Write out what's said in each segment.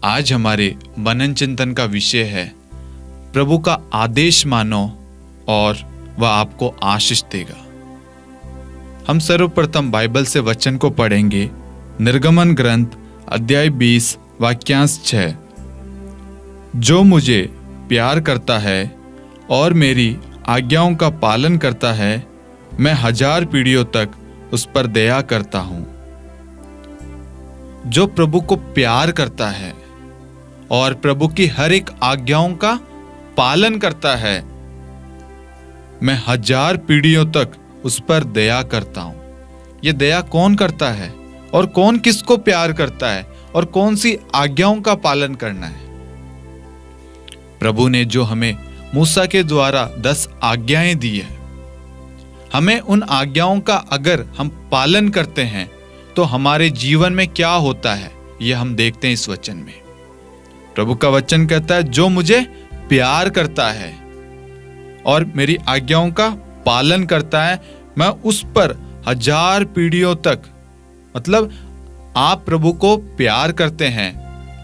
आज हमारे मनन चिंतन का विषय है प्रभु का आदेश मानो और वह आपको आशीष देगा। हम सर्वप्रथम बाइबल से वचन को पढ़ेंगे। निर्गमन ग्रंथ अध्याय 20 वाक्यांश 6। जो मुझे प्यार करता है और मेरी आज्ञाओं का पालन करता है, मैं 1000 पीढ़ियों तक उस पर दया करता हूं। जो प्रभु को प्यार करता है और प्रभु की हर एक आज्ञाओं का पालन करता है, मैं 1000 पीढ़ियों तक उस पर दया करता हूं। यह दया कौन करता है और कौन किसको प्यार करता है और कौन सी आज्ञाओं का पालन करना है? प्रभु ने जो हमें मूसा के द्वारा 10 आज्ञाएं दी है, हमें उन आज्ञाओं का अगर हम पालन करते हैं तो हमारे जीवन में क्या होता है, यह हम देखते हैं इस वचन में। प्रभु का वचन कहता है, जो मुझे प्यार करता है और मेरी आज्ञाओं का पालन करता है, मैं उस पर 1000 पीढ़ियों तक, मतलब आप प्रभु को प्यार करते हैं,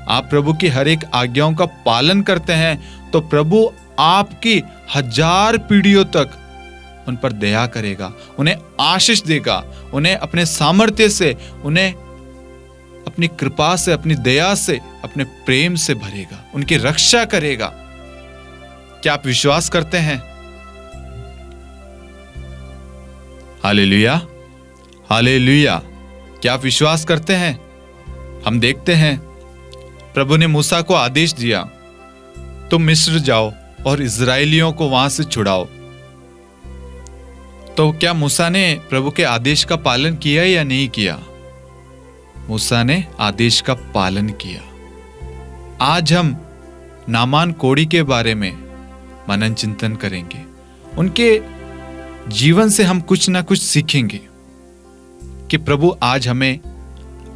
आप प्रभु की हर एक आज्ञाओं का पालन करते हैं, तो प्रभु आपकी 1000 पीढ़ियों तक उन पर दया करेगा, उन्हें आशीष देगा, उन्हें अपने सामर्थ्य से, उन्हें अपनी कृपा से, अपनी दया से, अपने प्रेम से भरेगा, उनकी रक्षा करेगा। क्या आप विश्वास करते हैं? Hallelujah, hallelujah. क्या आप विश्वास करते हैं? हम देखते हैं प्रभु ने मूसा को आदेश दिया, तुम मिस्र जाओ और इजरायलियों को वहां से छुड़ाओ। तो क्या मूसा ने प्रभु के आदेश का पालन किया या नहीं किया? मूसा ने आदेश का पालन किया। आज हम नामान कोढ़ी के बारे में मनन चिंतन करेंगे। उनके जीवन से हम कुछ ना कुछ सीखेंगे कि प्रभु आज हमें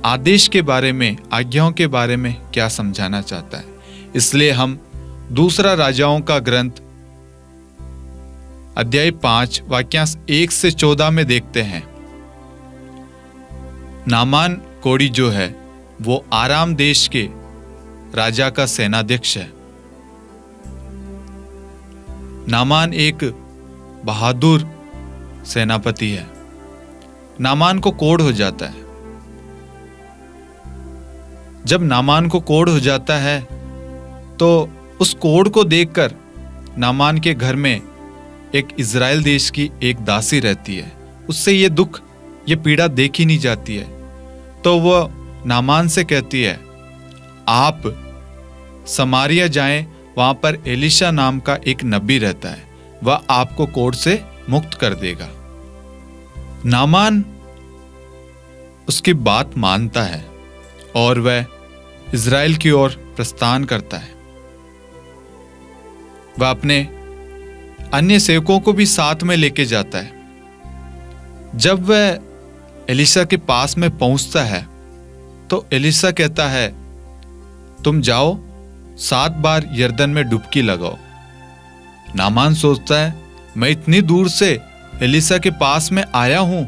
आदेश के बारे में, आज्ञाओं के बारे में क्या समझाना चाहता है। इसलिए हम दूसरा राजाओं का ग्रंथ अध्याय 5 वाक्यांश 1 से 14 में देखते हैं। नामान कोढ़ी जो है वो आराम देश के राजा का सेनाध्यक्ष है। नामान एक बहादुर सेनापति है। नामान को कोढ़ हो जाता है। जब नामान को कोढ़ हो जाता है तो उस कोढ़ को देखकर नामान के घर में एक इज़राइल देश की एक दासी रहती है। उससे ये दुख, ये पीड़ा देखी नहीं जाती है। तो वह नामान से कहती है, आप समारिया जाएं, वहां पर एलिशा नाम का एक नबी रहता है, वह आपको कोढ़ से मुक्त कर देगा। नामान उसकी बात मानता है और वह इज़राइल की ओर प्रस्थान करता है। वह अपने अन्य सेवकों को भी साथ में लेके जाता है। जब वह एलिशा के पास में पहुंचता है तो एलिशा कहता है, तुम जाओ 7 बार यरदन में डुबकी लगाओ। नामान सोचता है, मैं इतनी दूर से एलिशा के पास में आया हूं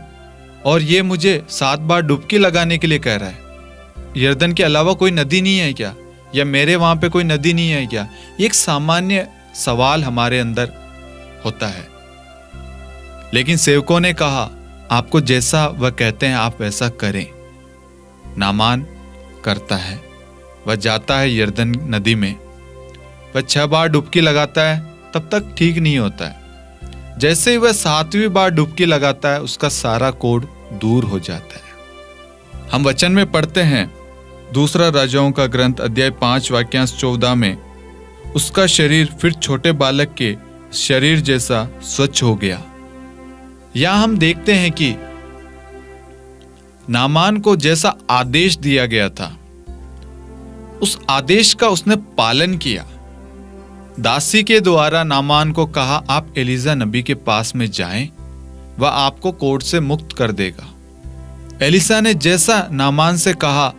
और ये मुझे 7 बार डुबकी लगाने के लिए कह रहा है। यरदन के अलावा कोई नदी नहीं है क्या? या मेरे वहां पे कोई नदी नहीं है क्या? एक सामान्य सवाल हमारे अंदर होता है। लेकिन सेवकों ने कहा, आपको जैसा वह कहते हैं आप वैसा करें। नामान करता है। वह जाता है यरदन नदी में। वह 6 बार डुबकी लगाता है, तब तक ठीक नहीं होता है। जैसे ही वह 7वीं बार डुबकी लगाता है, उसका सारा कोढ़ दूर हो जाता है। हम वचन में पढ़ते हैं, दूसरा राजाओं का ग्रंथ अध्याय 5 वाक्यांश 14 में, उसका शरीर फिर छोटे बालक के शरीर जैसा स्वच्छ हो गया। यहां हम देखते हैं कि नामान को जैसा आदेश दिया गया था, उस आदेश का उसने पालन किया। दासी के द्वारा नामान को कहा, आप एलिशा नबी के पास में जाएं, वह आपको कोढ़ से मुक्त कर देगा। एलिशा ने जैसा नामान से कहा,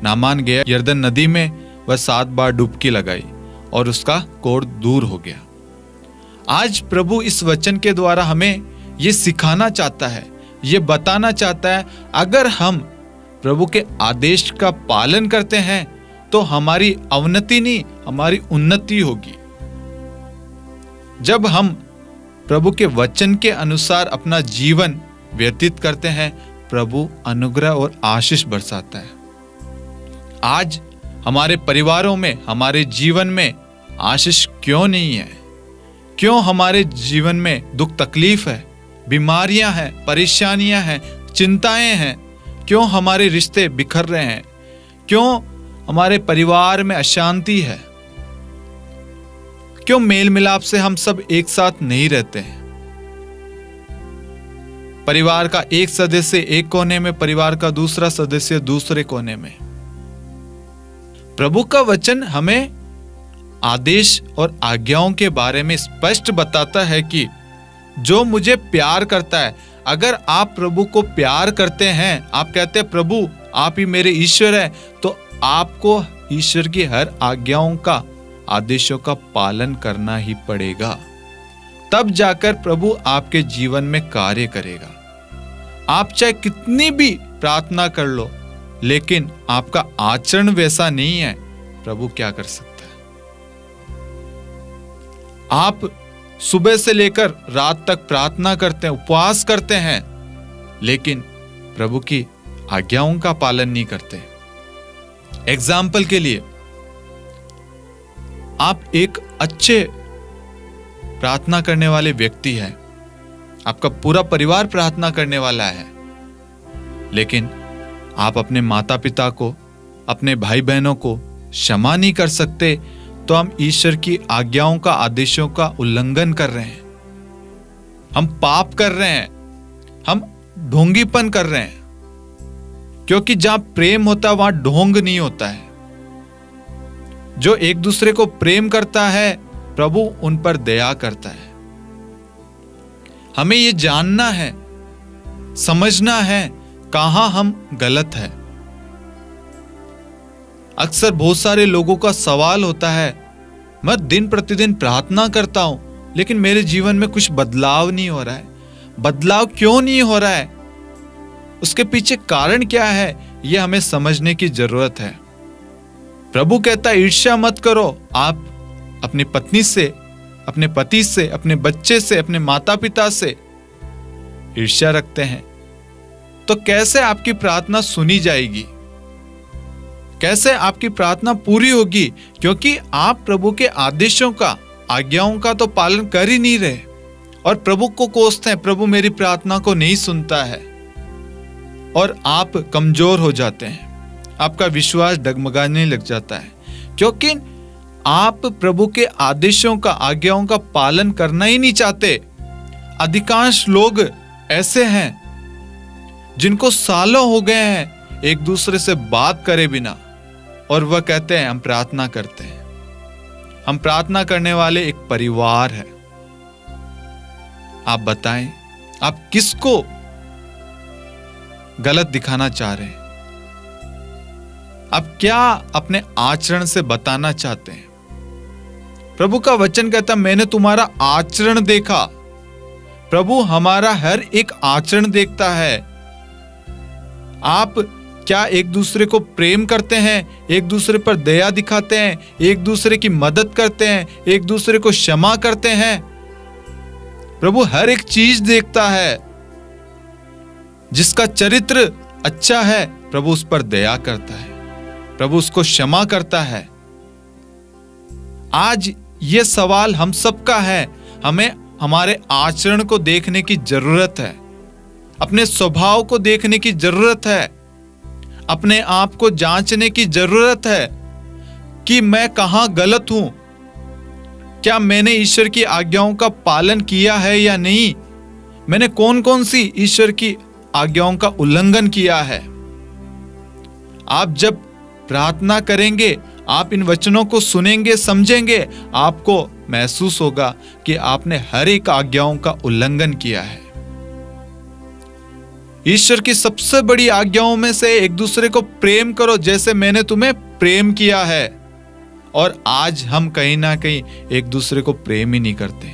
नामान गया यरदन नदी में, वह 7 बार डुबकी लगाई और उसका कोढ़ दूर हो गया। आज प्रभु इस वचन के द्वारा हमें ये सिखाना चाहता है, ये बताना चाहता है, अगर हम प्रभु के आदेश का पालन करते हैं तो हमारी अवनति नहीं, हमारी उन्नति होगी। जब हम प्रभु के वचन के अनुसार अपना जीवन व्यतीत करते हैं, प्रभु अनुग्रह और आशीष बरसाता है। आज हमारे परिवारों में, हमारे जीवन में आशीष क्यों नहीं है? क्यों हमारे जीवन में दुख तकलीफ है, बीमारियां हैं, परेशानियां हैं, चिंताएं हैं? क्यों हमारे रिश्ते बिखर रहे हैं? क्यों हमारे परिवार में अशांति है? क्यों मेल मिलाप से हम सब एक साथ नहीं रहते हैं? परिवार का एक सदस्य एक कोने में, परिवार का दूसरा सदस्य दूसरे कोने में। प्रभु का वचन हमें आदेश और आज्ञाओं के बारे में स्पष्ट बताता है कि जो मुझे प्यार करता है, अगर आप प्रभु को प्यार करते हैं, आप कहते हैं प्रभु आप ही मेरे ईश्वर है, तो आपको ईश्वर की हर आज्ञाओं का, आदेशों का पालन करना ही पड़ेगा। तब जाकर प्रभु आपके जीवन में कार्य करेगा। आप चाहे कितनी भी प्रार्थना कर लो, लेकिन आपका आचरण वैसा नहीं है, प्रभु क्या कर सकता है? आप सुबह से लेकर रात तक प्रार्थना करते हैं, उपवास करते हैं, लेकिन प्रभु की आज्ञाओं का पालन नहीं करते। एग्जाम्पल के लिए, आप एक अच्छे प्रार्थना करने वाले व्यक्ति हैं, आपका पूरा परिवार प्रार्थना करने वाला है, लेकिन आप अपने माता पिता को, अपने भाई बहनों को क्षमा नहीं कर सकते, तो हम ईश्वर की आज्ञाओं का, आदेशों का उल्लंघन कर रहे हैं। हम पाप कर रहे हैं, हम ढोंगीपन कर रहे हैं, क्योंकि जहां प्रेम होता है वहां ढोंग नहीं होता है। जो एक दूसरे को प्रेम करता है, प्रभु उन पर दया करता है। हमें यह जानना है, समझना है कहां हम गलत है। अक्सर बहुत सारे लोगों का सवाल होता है, मैं दिन प्रतिदिन प्रार्थना करता हूं, लेकिन मेरे जीवन में कुछ बदलाव नहीं हो रहा है। बदलाव क्यों नहीं हो रहा है? उसके पीछे कारण क्या है? यह हमें समझने की जरूरत है। प्रभु कहता है ईर्ष्या मत करो। आप अपनी पत्नी से, अपने पति से, अपने बच्चे से, अपने माता पिता से ईर्ष्या रखते हैं, तो कैसे आपकी प्रार्थना सुनी जाएगी? कैसे आपकी प्रार्थना पूरी होगी? क्योंकि आप प्रभु के आदेशों का, आज्ञाओं का तो पालन कर ही नहीं रहे, और प्रभु को कोसते हैं, प्रभु मेरी प्रार्थना को नहीं सुनता है, और आप कमजोर हो जाते हैं, आपका विश्वास डगमगाने लग जाता है, क्योंकि आप प्रभु के आदेशों का, आज्ञाओं का पालन करना ही नहीं चाहते। अधिकांश लोग ऐसे हैं जिनको सालों हो गए हैं एक दूसरे से बात करे बिना, और वह कहते हैं हम प्रार्थना करते हैं। हम प्रार्थना करने वाले एक परिवार है। आप बताएं, आप किसको गलत दिखाना चाह रहे हैं? आप क्या अपने आचरण से बताना चाहते हैं? प्रभु का वचन कहता है मैंने तुम्हारा आचरण देखा। प्रभु हमारा हर एक आचरण देखता है। आप क्या एक दूसरे को प्रेम करते हैं? एक दूसरे पर दया दिखाते हैं? एक दूसरे की मदद करते हैं? एक दूसरे को क्षमा करते हैं? प्रभु हर एक चीज देखता है। जिसका चरित्र अच्छा है, प्रभु उस पर दया करता है, प्रभु उसको क्षमा करता है। आज ये सवाल हम सबका है। हमें हमारे आचरण को देखने की जरूरत है, अपने स्वभाव को देखने की जरूरत है, अपने आप को जांचने की जरूरत है कि मैं कहां गलत हूं। क्या मैंने ईश्वर की आज्ञाओं का पालन किया है या नहीं? मैंने कौन कौन सी ईश्वर की आज्ञाओं का उल्लंघन किया है? आप जब प्रार्थना करेंगे, आप इन वचनों को सुनेंगे, समझेंगे, आपको महसूस होगा कि आपने हर एक आज्ञाओं का उल्लंघन किया है। ईश्वर की सबसे बड़ी आज्ञाओं में से एक दूसरे को प्रेम करो जैसे मैंने तुम्हें प्रेम किया है। और आज हम कहीं ना कहीं एक दूसरे को प्रेम ही नहीं करते।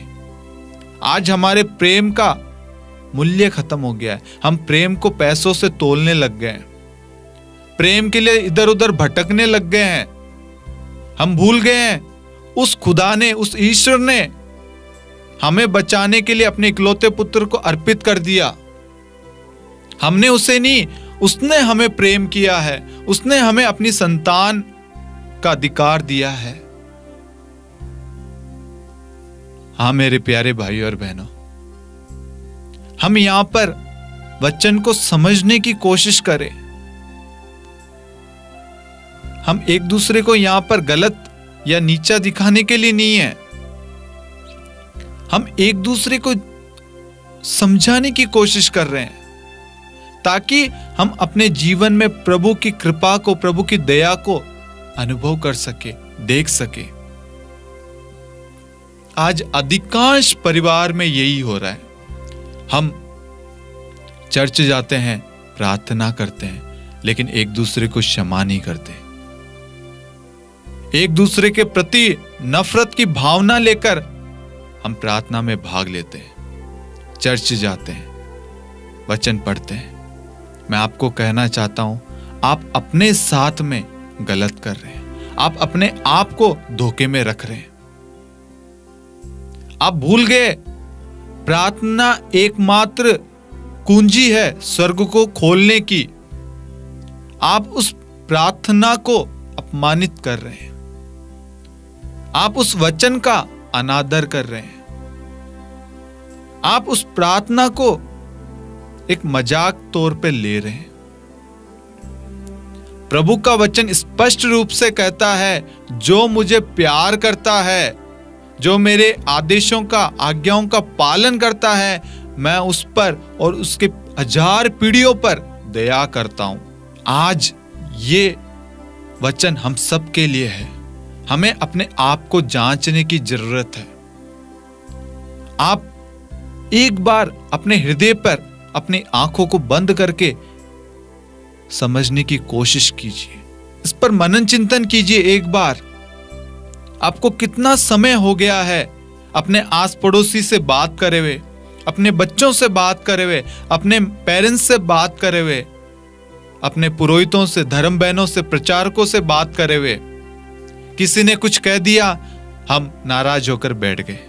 आज हमारे प्रेम का मूल्य खत्म हो गया है। हम प्रेम को पैसों से तोलने लग गए हैं, प्रेम के लिए इधर उधर भटकने लग गए हैं। हम भूल गए हैं उस खुदा ने, उस ईश्वर ने हमें बचाने के लिए अपने इकलौते पुत्र को अर्पित कर दिया। हमने उसे नहीं, उसने हमें प्रेम किया है, उसने हमें अपनी संतान का अधिकार दिया है। हाँ मेरे प्यारे भाइयों और बहनों, हम यहां पर वचन को समझने की कोशिश करें। हम एक दूसरे को यहां पर गलत या नीचा दिखाने के लिए नहीं है, हम एक दूसरे को समझाने की कोशिश कर रहे हैं ताकि हम अपने जीवन में प्रभु की कृपा को, प्रभु की दया को अनुभव कर सके, देख सके। आज अधिकांश परिवार में यही हो रहा है। हम चर्च जाते हैं, प्रार्थना करते हैं, लेकिन एक दूसरे को क्षमा नहीं करते। एक दूसरे के प्रति नफरत की भावना लेकर हम प्रार्थना में भाग लेते हैं, चर्च जाते हैं, वचन पढ़ते हैं। मैं आपको कहना चाहता हूं, आप अपने साथ में गलत कर रहे हैं, आप अपने आप को धोखे में रख रहे हैं। आप भूल गए प्रार्थना एकमात्र कुंजी है स्वर्ग को खोलने की। आप उस प्रार्थना को अपमानित कर रहे हैं, आप उस वचन का अनादर कर रहे हैं, आप उस प्रार्थना को एक मजाक तौर पे ले रहे हैं। प्रभु का वचन स्पष्ट रूप से कहता है, जो मुझे प्यार करता है, जो मेरे आदेशों का, आज्ञाओं का पालन करता है, मैं उस पर और उसके 1000 पीढ़ियों पर दया करता हूं। आज ये वचन हम सब के लिए है। हमें अपने आप को जांचने की जरूरत है। आप एक बार अपने हृदय पर अपनी आंखों को बंद करके समझने की कोशिश कीजिए, इस पर मनन चिंतन कीजिए। एक बार आपको कितना समय हो गया है अपने आस पड़ोसी से बात करे हुए, अपने बच्चों से बात करे हुए, अपने पेरेंट्स से बात करे हुए, अपने पुरोहितों से, धर्म बहनों से, प्रचारकों से बात करे हुए। किसी ने कुछ कह दिया, हम नाराज होकर बैठ गए।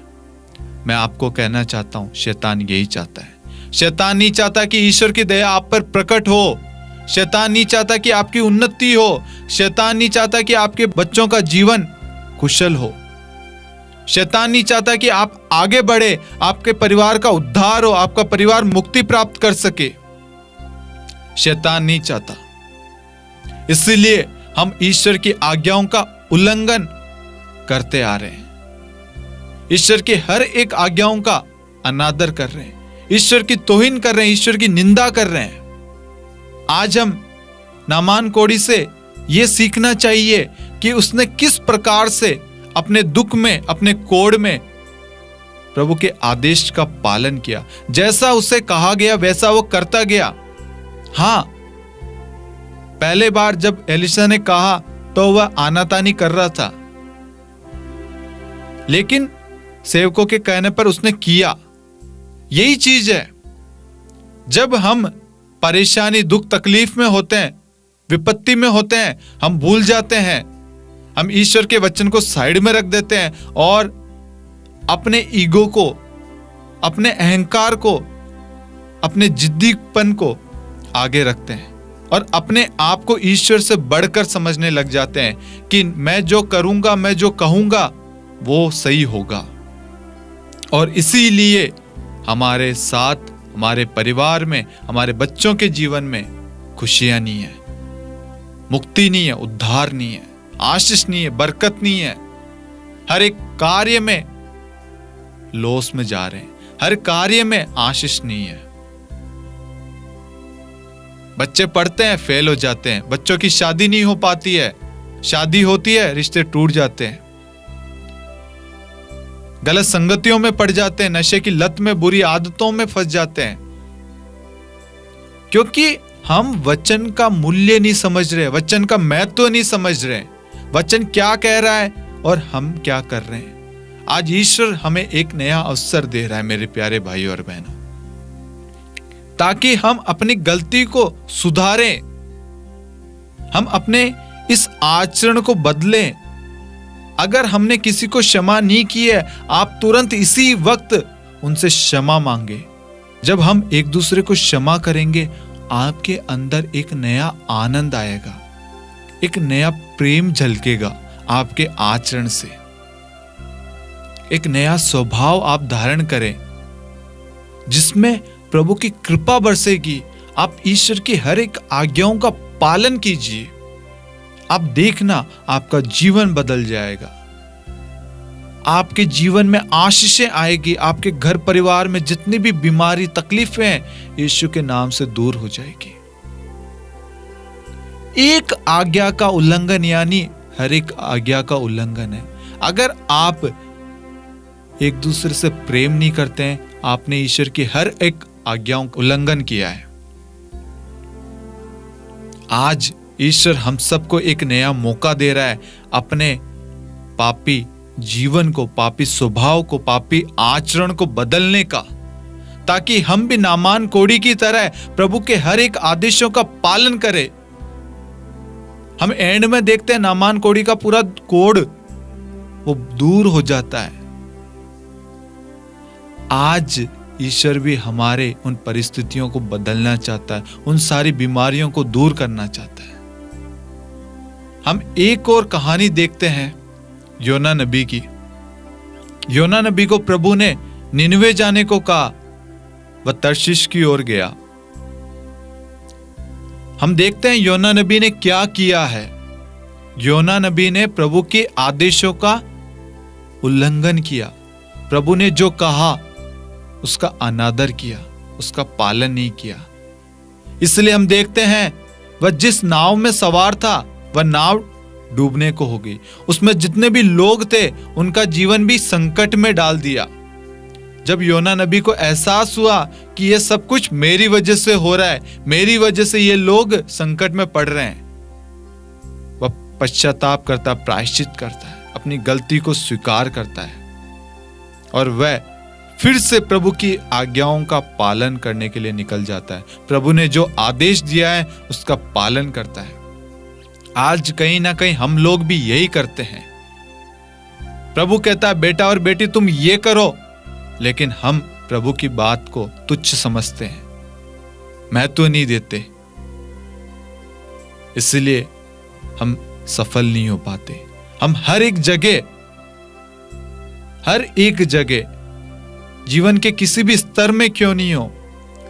मैं आपको कहना चाहता हूं, शैतान यही चाहता है। शैतान नहीं चाहता कि ईश्वर की दया आप पर प्रकट हो। शैतान नहीं चाहता कि आपकी उन्नति हो। शैतान नहीं चाहता कि आपके बच्चों का जीवन कुशल हो। शैतान नहीं चाहता कि आप आगे बढ़े, आपके परिवार का उद्धार हो, आपका परिवार मुक्ति प्राप्त कर सके। शैतान नहीं चाहता। इसलिए हम ईश्वर की आज्ञाओं का उल्लंघन करते आ रहे हैं, ईश्वर की हर एक आज्ञाओं का अनादर कर रहे हैं, ईश्वर की तौहीन कर रहे हैं, ईश्वर की निंदा कर रहे हैं। आज हम नामान कोढ़ी से यह सीखना चाहिए कि उसने किस प्रकार से अपने दुख में, अपने कोढ़ में प्रभु के आदेश का पालन किया। जैसा उसे कहा गया वैसा वो करता गया। हां, पहले बार जब एलिशा ने कहा तो वह आनातानी कर रहा था, लेकिन सेवकों के कहने पर उसने किया। यही चीज है, जब हम परेशानी, दुख, तकलीफ में होते हैं, विपत्ति में होते हैं, हम भूल जाते हैं, हम ईश्वर के वचन को साइड में रख देते हैं और अपने ईगो को, अपने अहंकार को, अपने जिद्दीपन को आगे रखते हैं और अपने आप को ईश्वर से बढ़कर समझने लग जाते हैं कि मैं जो करूंगा, मैं जो कहूंगा वो सही होगा। और इसीलिए हमारे साथ, हमारे परिवार में, हमारे बच्चों के जीवन में खुशियां नहीं है, मुक्ति नहीं है, उद्धार नहीं है, आशीष नहीं है, बरकत नहीं है। हर एक कार्य में लॉस में जा रहे हैं, हर कार्य में आशीष नहीं है। बच्चे पढ़ते हैं, फेल हो जाते हैं, बच्चों की शादी नहीं हो पाती है, शादी होती है, रिश्ते टूट जाते हैं, गलत संगतियों में पड़ जाते हैं, नशे की लत में, बुरी आदतों में फंस जाते हैं, क्योंकि हम वचन का मूल्य नहीं समझ रहे, वचन का महत्व नहीं समझ रहे, वचन क्या कह रहा है और हम क्या कर रहे हैं। आज ईश्वर हमें एक नया अवसर दे रहा है मेरे प्यारे भाइयों और बहनों, ताकि हम अपनी गलती को सुधारें, हम अपने इस आचरण को बदलें, अगर हमने किसी को क्षमा नहीं की है, आप तुरंत इसी वक्त उनसे क्षमा मांगे। जब हम एक दूसरे को क्षमा करेंगे, आपके अंदर एक नया आनंद आएगा, एक नया प्रेम झलकेगा आपके आचरण से, एक नया स्वभाव आप धारण करें जिसमें प्रभु की कृपा बरसेगी। आप ईश्वर की हर एक आज्ञाओं का पालन कीजिए, आप देखना आपका जीवन बदल जाएगा, आपके जीवन में आशीषें आएगी, आपके घर परिवार में जितनी भी बीमारी तकलीफें हैं यीशु के नाम से दूर हो जाएगी। एक आज्ञा का उल्लंघन यानी हर एक आज्ञा का उल्लंघन है। अगर आप एक दूसरे से प्रेम नहीं करते हैं, आपने ईश्वर की हर एक आज्ञाओं का उल्लंघन किया है। आज ईश्वर हम सबको एक नया मौका दे रहा है अपने पापी जीवन को, पापी स्वभाव को, पापी आचरण को बदलने का, ताकि हम भी नामान कोढ़ी की तरह प्रभु के हर एक आदेशों का पालन करें। हम एंड में देखते हैं नामान कोढ़ी का पूरा कोढ़ वो दूर हो जाता है। आज ईश्वर भी हमारे उन परिस्थितियों को बदलना चाहता है, उन सारी बीमारियों को दूर करना चाहता है। हम एक और कहानी देखते हैं योना नबी की। योना नबी को प्रभु ने निनवे जाने को कहा, वह तर्शीश की ओर गया। हम देखते हैं योना नबी ने क्या किया है। योना नबी ने प्रभु के आदेशों का उल्लंघन किया। प्रभु ने जो कहा उसका अनादर किया, उसका पालन नहीं किया। इसलिए हम देखते हैं वह जिस नाव में सवार था वह नाव डूबने को हो गई। उसमें जितने भी लोग थे उनका जीवन भी संकट में डाल दिया। जब योना नबी को एहसास हुआ कि यह सब कुछ मेरी वजह से हो रहा है, मेरी वजह से ये लोग संकट में पड़ रहे हैं, वह पश्चाताप करता, प्रायश्चित करता है, अपनी गलती को स्वीकार करता है और वह फिर से प्रभु की आज्ञाओं का पालन करने के लिए निकल जाता है। प्रभु ने जो आदेश दिया है उसका पालन करता है। आज कहीं ना कहीं हम लोग भी यही करते हैं। प्रभु कहता है बेटा और बेटी तुम ये करो, लेकिन हम प्रभु की बात को तुच्छ समझते हैं, महत्व नहीं देते, इसलिए हम सफल नहीं हो पाते। हम हर एक जगह जीवन के किसी भी स्तर में क्यों नहीं हो,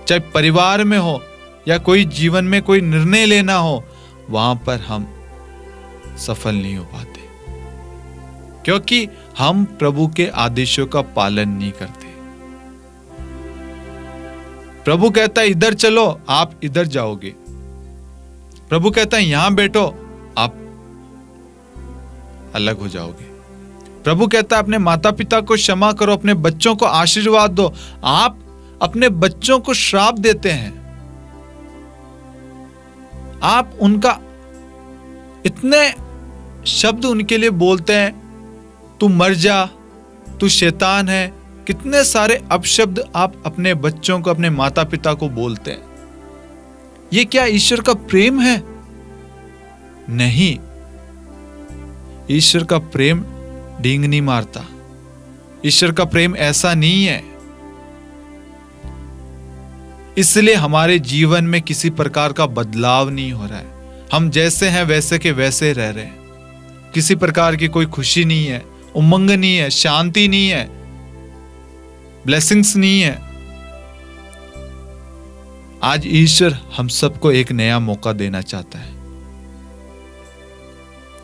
चाहे परिवार में हो या कोई जीवन में कोई निर्णय लेना हो, वहां पर हम सफल नहीं हो पाते, क्योंकि हम प्रभु के आदेशों का पालन नहीं करते। प्रभु कहता है इधर चलो, आप इधर जाओगे। प्रभु कहता है यहां बैठो, आप अलग हो जाओगे। प्रभु कहता है अपने माता पिता को क्षमा करो, अपने बच्चों को आशीर्वाद दो, आप अपने बच्चों को श्राप देते हैं। आप उनका इतने शब्द उनके लिए बोलते हैं, तू मर जा, तू शैतान है, कितने सारे अपशब्द आप अपने बच्चों को, अपने माता पिता को बोलते हैं। ये क्या ईश्वर का प्रेम है? नहीं, ईश्वर का प्रेम डींग नहीं मारता। ईश्वर का प्रेम ऐसा नहीं है। इसलिए हमारे जीवन में किसी प्रकार का बदलाव नहीं हो रहा है। हम जैसे हैं वैसे के वैसे रह रहे हैं। किसी प्रकार की कोई खुशी नहीं है, उमंग नहीं है, शांति नहीं है, ब्लेसिंग्स नहीं है। आज ईश्वर हम सबको एक नया मौका देना चाहता है,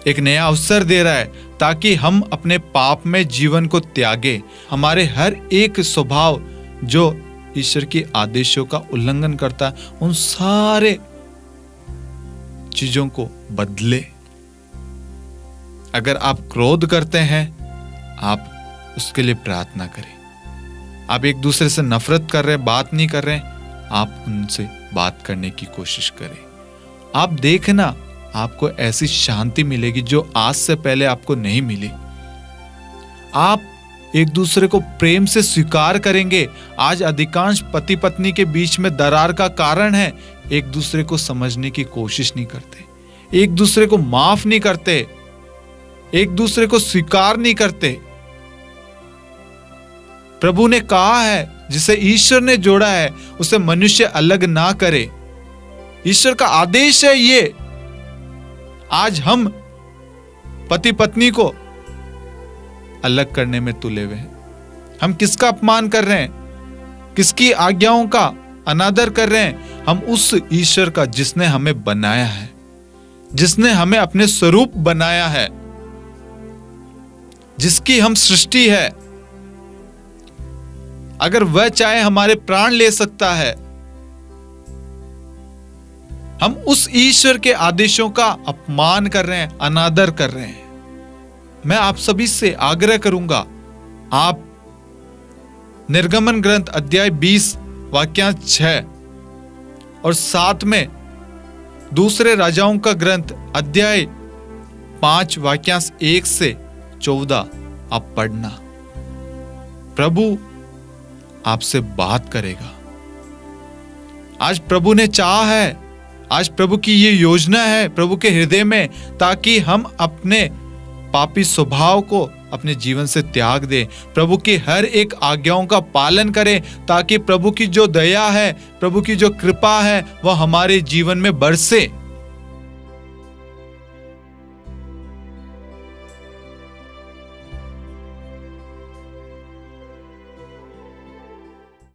एक नया अवसर दे रहा है, ताकि हम अपने पाप में जीवन को त्यागे, हमारे हर एक स्वभाव जो ईश्वर के आदेशों का उल्लंघन करता है उन सारे चीजों को बदले। अगर आप क्रोध करते हैं, आप उसके लिए प्रार्थना करें। आप एक दूसरे से नफरत कर रहे हैं, बात नहीं कर रहे हैं, आप उनसे बात करने की कोशिश करें। आप देखना आपको ऐसी शांति मिलेगी जो आज से पहले आपको नहीं मिली। आप एक दूसरे को प्रेम से स्वीकार करेंगे। आज अधिकांश पति पत्नी के बीच में दरार का कारण है एक दूसरे को समझने की कोशिश नहीं करते, एक दूसरे को माफ नहीं करते। एक दूसरे को स्वीकार नहीं करते। प्रभु ने कहा है जिसे ईश्वर ने जोड़ा है उसे मनुष्य अलग ना करे। ईश्वर का आदेश है ये। आज हम पति पत्नी को अलग करने में तुले हुए हैं। हम किसका अपमान कर रहे हैं, किसकी आज्ञाओं का अनादर कर रहे हैं? हम उस ईश्वर का जिसने हमें बनाया है, जिसने हमें अपने स्वरूप बनाया है, जिसकी हम सृष्टि है। अगर वह चाहे हमारे प्राण ले सकता है, हम उस ईश्वर के आदेशों का अपमान कर रहे हैं, अनादर कर रहे हैं। मैं आप सभी से आग्रह करूंगा, आप निर्गमन ग्रंथ अध्याय 20 वाक्यांश 6 और 7 में दूसरे राजाओं का ग्रंथ अध्याय 5 वाक्यांश 1 से 14 आप पढ़ना। प्रभु आपसे बात करेगा। आज प्रभु ने चाहा है, आज प्रभु की ये योजना है प्रभु के हृदय में, ताकि हम अपने पापी स्वभाव को अपने जीवन से त्याग दें, प्रभु की हर एक आज्ञाओं का पालन करें, ताकि प्रभु की जो दया है, प्रभु की जो कृपा है वह हमारे जीवन में बरसे।